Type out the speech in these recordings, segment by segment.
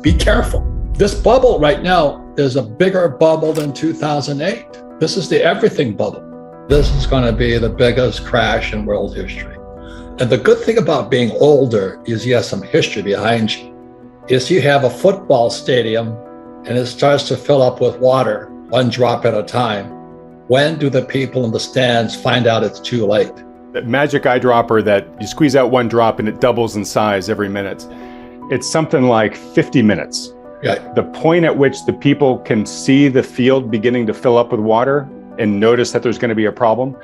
be careful. This bubble right now is a bigger bubble than 2008. This is the everything bubble. This is going to be the biggest crash in world history. And the good thing about being older is you have some history behind you. Is you have a football stadium and it starts to fill up with water, one drop at a time. When do the people in the stands find out it's too late? That magic eyedropper that you squeeze out one drop and it doubles in size every minute. It's something like 50 minutes. Right. The point at which the people can see the field beginning to fill up with water and notice that there's going to be a problem,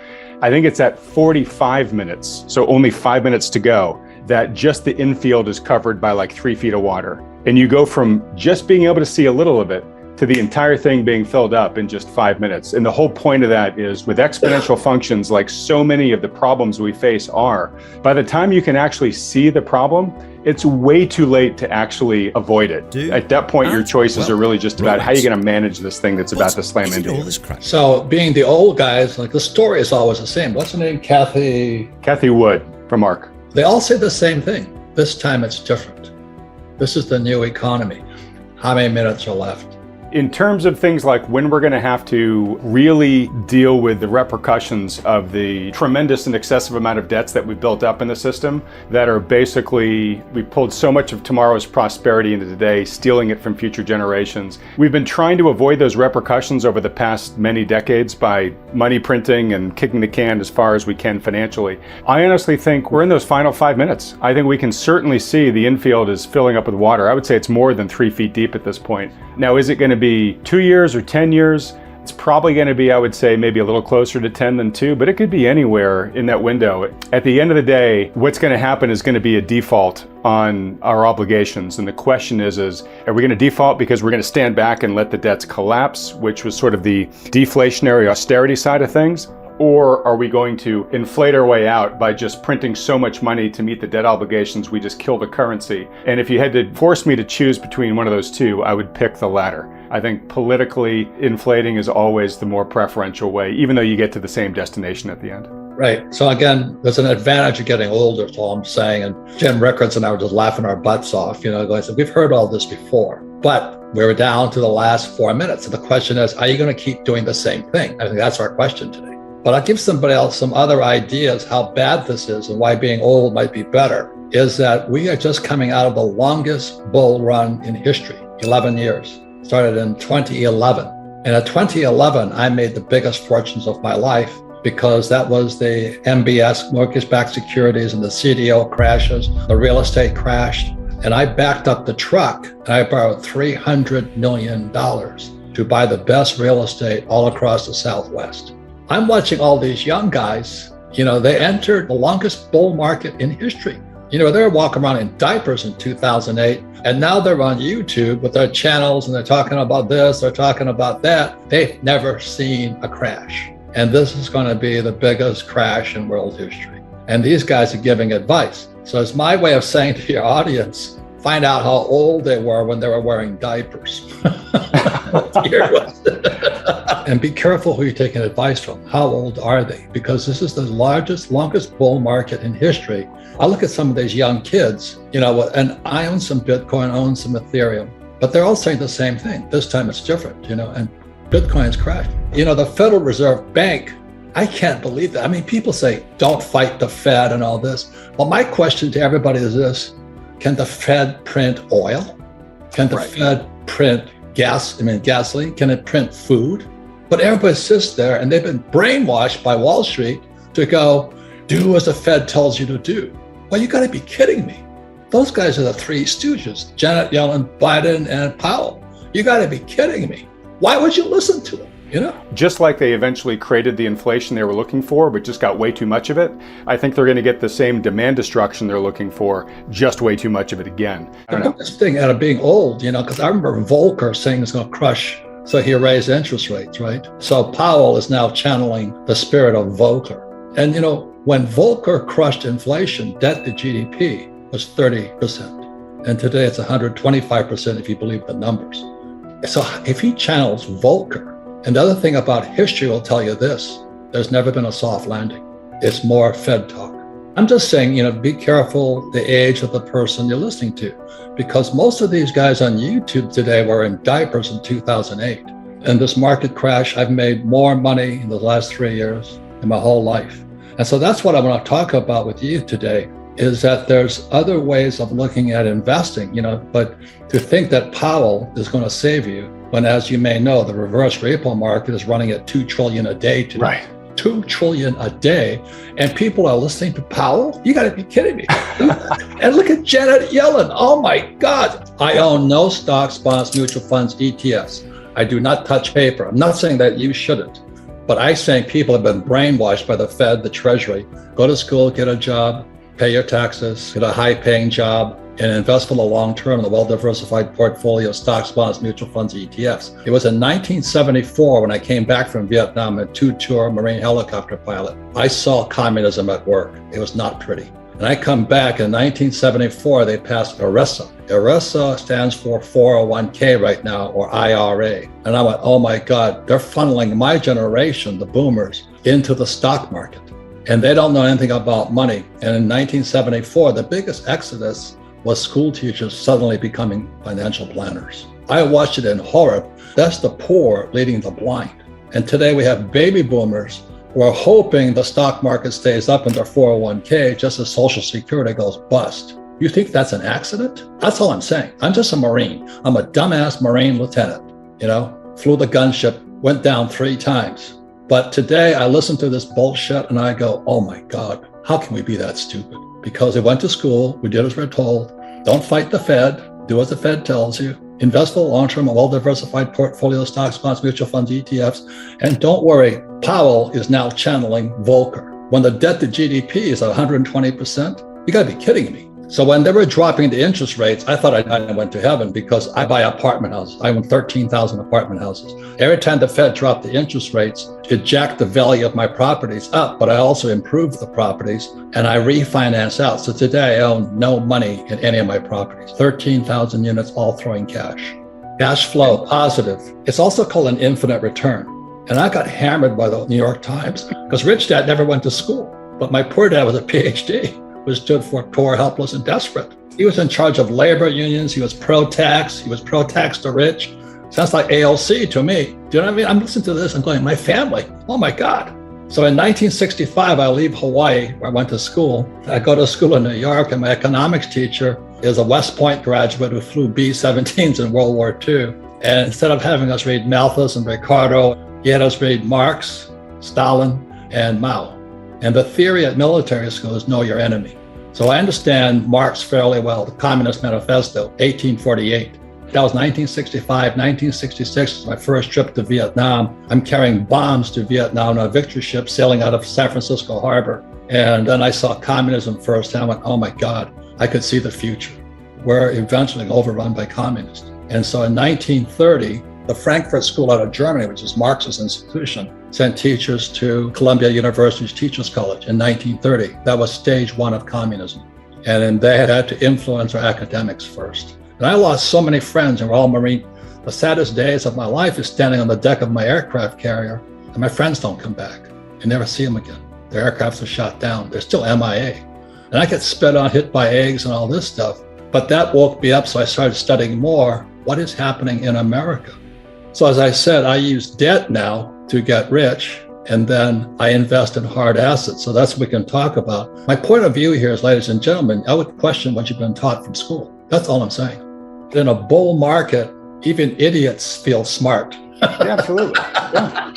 I think it's at 45 minutes, so only 5 minutes to go, that just the infield is covered by like 3 feet of water. And you go from just being able to see a little of it to the entire thing being filled up in just 5 minutes. And the whole point of that is with exponential functions, like so many of the problems we face are, by the time you can actually see the problem, it's way too late to actually avoid it. At that point, your choices are really just about how you're going to manage this thing that's about to slam into you. So being the old guys, like the story is always the same. What's her name? Kathy Wood from ARC. They all say the same thing. This time it's different. This is the new economy. How many minutes are left? In terms of things like when we're going to have to really deal with the repercussions of the tremendous and excessive amount of debts that we built up in the system that are basically, we pulled so much of tomorrow's prosperity into today, stealing it from future generations. We've been trying to avoid those repercussions over the past many decades by money printing and kicking the can as far as we can financially. I honestly think we're in those final 5 minutes. I think we can certainly see the infield is filling up with water. I would say it's more than 3 feet deep at this point. Now, is it going to be 2 years or 10 years? It's probably going to be, I would say, maybe a little closer to 10 than 2, but it could be anywhere in that window. At the end of the day, what's going to happen is going to be a default on our obligations. And the question is are we going to default because we're going to stand back and let the debts collapse, which was sort of the deflationary austerity side of things? Or are we going to inflate our way out by just printing so much money to meet the debt obligations, we just kill the currency? And if you had to force me to choose between one of those two, I would pick the latter. I think politically, inflating is always the more preferential way, even though you get to the same destination at the end. Right. So again, there's an advantage of getting older, is all I'm saying. And Jim Rickards and I were just laughing our butts off, going, so we've heard all this before, but we're down to the last 4 minutes. And the question is, are you going to keep doing the same thing? I think that's our question today. But I'll give somebody else some other ideas how bad this is and why being old might be better, is that we are just coming out of the longest bull run in history, 11 years. Started in 2011. And at 2011, I made the biggest fortunes of my life because that was the MBS, mortgage-backed securities, and the CDO crashes, the real estate crashed. And I backed up the truck and I borrowed $300 million to buy the best real estate all across the Southwest. I'm watching all these young guys, they entered the longest bull market in history. They were walking around in diapers in 2008, and now they're on YouTube with their channels and they're talking about this, they're talking about that. They've never seen a crash. And this is going to be the biggest crash in world history. And these guys are giving advice. So it's my way of saying to your audience, find out how old they were when they were wearing diapers. And be careful who you're taking advice from. How old are they? Because this is the longest bull market in history. I look at some of these young kids, and I own some Bitcoin, I own some Ethereum, but they're all saying the same thing. This time it's different, and Bitcoin's crashed. The Federal Reserve Bank, I can't believe that. I mean, people say, don't fight the Fed and all this. Well, my question to everybody is this: can the Fed print oil? Can the Fed print gasoline? Can it print food? But everybody sits there and they've been brainwashed by Wall Street to go, do as the Fed tells you to do. Well, you got to be kidding me. Those guys are the three stooges, Janet Yellen, Biden, and Powell. You got to be kidding me. Why would you listen to them? Just like they eventually created the inflation they were looking for, but just got way too much of it, I think they're going to get the same demand destruction they're looking for, just way too much of it again. The biggest thing out of being old, because I remember Volcker saying it's going to crush, so he raised interest rates, right? So Powell is now channeling the spirit of Volcker. And when Volcker crushed inflation, debt to GDP was 30%. And today it's 125% if you believe the numbers. So if he channels Volcker, and the other thing about history will tell you this: there's never been a soft landing. It's more Fed talk. I'm just saying, be careful the age of the person you're listening to, because most of these guys on YouTube today were in diapers in 2008. In this market crash, I've made more money in the last 3 years in my whole life. And so that's what I want to talk about with you today, is that there's other ways of looking at investing, but to think that Powell is going to save you, when, as you may know, the reverse repo market is running at 2 trillion a day today. Right. 2 trillion a day, and people are listening to Powell? You got to be kidding me. And look at Janet Yellen. Oh my God. I own no stocks, bonds, mutual funds, ETFs. I do not touch paper. I'm not saying that you shouldn't, but I'm saying people have been brainwashed by the Fed, the Treasury. Go to school, get a job, pay your taxes, get a high-paying job, and invest for the long term in a well-diversified portfolio of stocks, bonds, mutual funds, ETFs. It was in 1974 when I came back from Vietnam, a two-tour Marine helicopter pilot. I saw communism at work. It was not pretty. And I come back in 1974, they passed ERISA. ERISA stands for 401k right now, or IRA. And I went, oh my God, they're funneling my generation, the boomers, into the stock market. And they don't know anything about money. And in 1974, the biggest exodus was school teachers suddenly becoming financial planners. I watched it in horror. That's the poor leading the blind. And today we have baby boomers who are hoping the stock market stays up in their 401k just as Social Security goes bust. You think that's an accident? That's all I'm saying. I'm just a Marine. I'm a dumbass Marine lieutenant, flew the gunship, went down 3 times. But today I listen to this bullshit and I go, oh my God, how can we be that stupid? Because we went to school, we did as we're told. Don't fight the Fed, do as the Fed tells you. Invest for the long term, a well-diversified portfolio of stocks, bonds, mutual funds, ETFs. And don't worry, Powell is now channeling Volcker. When the debt to GDP is 120%, you gotta be kidding me. So when they were dropping the interest rates, I thought I went to heaven, because I buy apartment houses. I own 13,000 apartment houses. Every time the Fed dropped the interest rates, it jacked the value of my properties up, but I also improved the properties and I refinance out. So today I own no money in any of my properties. 13,000 units, all throwing cash. Cash flow, positive. It's also called an infinite return. And I got hammered by the New York Times because Rich Dad never went to school, but my poor dad was a PhD. Was stood for poor, helpless, and desperate. He was in charge of labor unions. He was pro-tax. He was pro-tax the rich. Sounds like AOC to me. Do you know what I mean? I'm listening to this and going, my family, oh my God. So in 1965, I leave Hawaii, where I went to school. I go to school in New York, and my economics teacher is a West Point graduate who flew B-17s in World War II. And instead of having us read Malthus and Ricardo, he had us read Marx, Stalin, and Mao. And the theory at military school is know your enemy. So I understand Marx fairly well, the Communist Manifesto, 1848. That was 1965, 1966 was my first trip to Vietnam. I'm carrying bombs to Vietnam on a victory ship sailing out of San Francisco Harbor. And then I saw communism firsthand. I went, oh my God, I could see the future. We're eventually overrun by communists. And so in 1930, the Frankfurt School out of Germany, which is Marx's institution, sent teachers to Columbia University's Teachers College in 1930. That was stage 1 of communism. And then they had to influence our academics first. And I lost so many friends, and we're all Marine. The saddest days of my life is standing on the deck of my aircraft carrier, and my friends don't come back. I never see them again. Their aircrafts are shot down. They're still MIA. And I get spit on, hit by eggs and all this stuff. But that woke me up, so I started studying more. What is happening in America? So as I said, I use debt now to get rich, and then I invest in hard assets. So that's what we can talk about. My point of view here is, ladies and gentlemen, I would question what you've been taught from school. That's all I'm saying. In a bull market, even idiots feel smart. Yeah, absolutely. Yeah.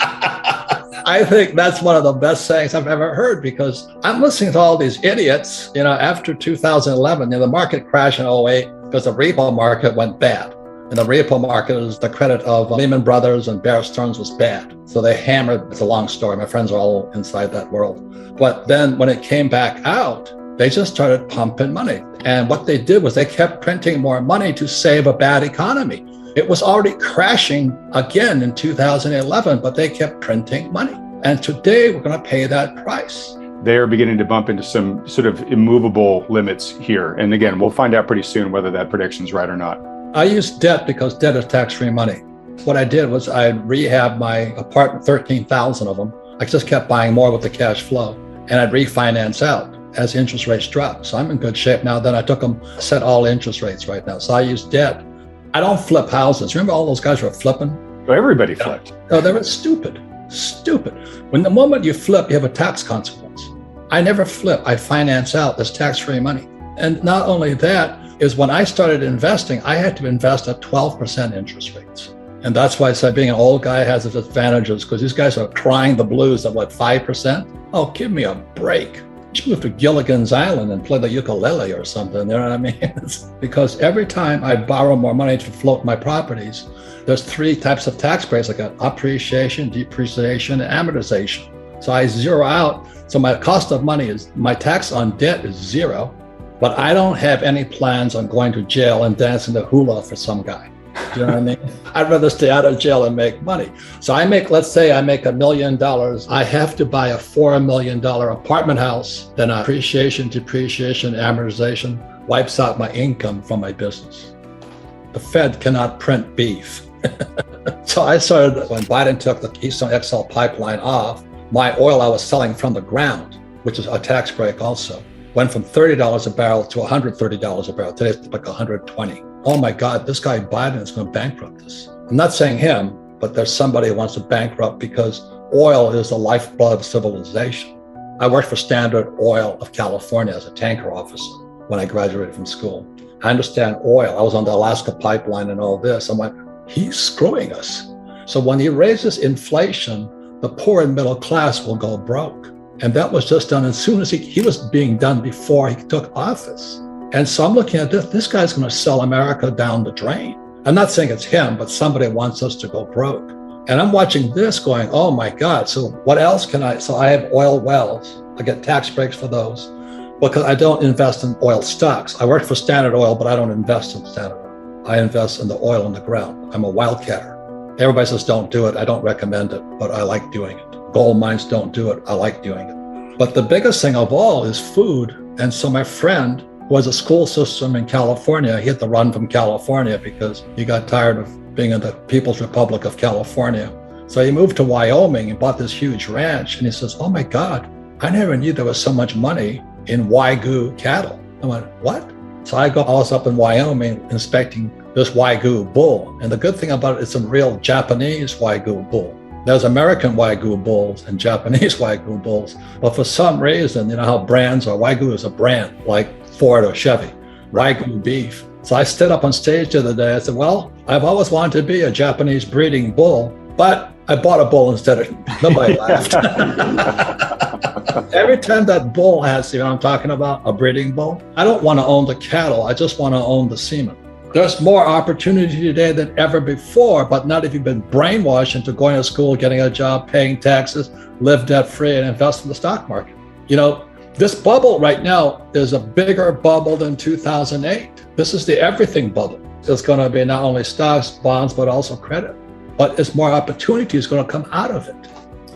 I think that's one of the best sayings I've ever heard, because I'm listening to all these idiots, after 2011, the market crashed in 08 because the repo market went bad. And the repo market is the credit of Lehman Brothers and Bear Stearns was bad. So they hammered, it's a long story. My friends are all inside that world. But then when it came back out, they just started pumping money. And what they did was they kept printing more money to save a bad economy. It was already crashing again in 2011, but they kept printing money. And today we're going to pay that price. They are beginning to bump into some sort of immovable limits here. And again, we'll find out pretty soon whether that prediction is right or not. I use debt because debt is tax-free money. What I did was I rehabbed my apartment, 13,000 of them. I just kept buying more with the cash flow, and I'd refinance out. as interest rates drop. So I'm in good shape now. Then I took them, set all interest rates right now. So I use debt. I don't flip houses. Remember all those guys were flipping? Everybody flipped. No, they were stupid. When the moment you flip, you have a tax consequence. I never flip. I finance out. There's tax-free money. And not only that, is when I started investing, I had to invest at 12% interest rates. And that's why I said being an old guy has its advantages, because these guys are crying the blues at 5%? Oh, give me a break. You move to Gilligan's Island and play the ukulele or something, you know what I mean? Because every time I borrow more money to float my properties, there's 3 types of tax breaks. I got appreciation, depreciation, and amortization. So I zero out. So my cost of money is, my tax on debt is 0, but I don't have any plans on going to jail and dancing the hula for some guy. Do you know what I mean? I'd rather stay out of jail and make money. So let's say I make $1 million. I have to buy a $4 million apartment house. Then appreciation, depreciation, amortization wipes out my income from my business. The Fed cannot print beef. So I started, when Biden took the Keystone XL pipeline off, my oil I was selling from the ground, which is a tax break also, went from $30 a barrel to $130 a barrel. Today it's like $120. Oh my God, this guy Biden is going to bankrupt us. I'm not saying him, but there's somebody who wants to bankrupt, because oil is the lifeblood of civilization. I worked for Standard Oil of California as a tanker officer when I graduated from school. I understand oil. I was on the Alaska pipeline and all this. I'm like, he's screwing us. So when he raises inflation, the poor and middle class will go broke. And that was just done as soon as he was being done before he took office. And so I'm looking at this guy's going to sell America down the drain. I'm not saying it's him, but somebody wants us to go broke. And I'm watching this going, oh my God, so what else can so I have oil wells. I get tax breaks for those because I don't invest in oil stocks. I work for Standard Oil, but I don't invest in Standard Oil. I invest in the oil in the ground. I'm a wildcatter. Everybody says don't do it. I don't recommend it, but I like doing it. Gold mines don't do it. I like doing it. But the biggest thing of all is food. And so my friend was a school system in California. He had to run from California because he got tired of being in the People's Republic of California. So he moved to Wyoming and bought this huge ranch. And he says, oh my God, I never knew there was so much money in Wagyu cattle. I went, what? So I was up in Wyoming inspecting this Wagyu bull. And the good thing about it, it's a real Japanese Wagyu bull. There's American Wagyu bulls and Japanese Wagyu bulls. But for some reason, you know how brands are, Wagyu is a brand like Ford or Chevy, Wagyu beef. So I stood up on stage the other day. I said, well, I've always wanted to be a Japanese breeding bull, but I bought a bull instead of, nobody laughed. Every time that bull has, you know what I'm talking about, a breeding bull, I don't want to own the cattle. I just want to own the semen. There's more opportunity today than ever before, but not if you've been brainwashed into going to school, getting a job, paying taxes, live debt-free, and invest in the stock market. You know, this bubble right now is a bigger bubble than 2008. This is the everything bubble. It's going to be not only stocks, bonds, but also credit. But it's more opportunities going to come out of it.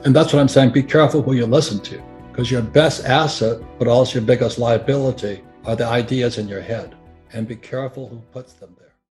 And that's what I'm saying. Be careful who you listen to, because your best asset, but also your biggest liability, are the ideas in your head. And be careful who puts them there.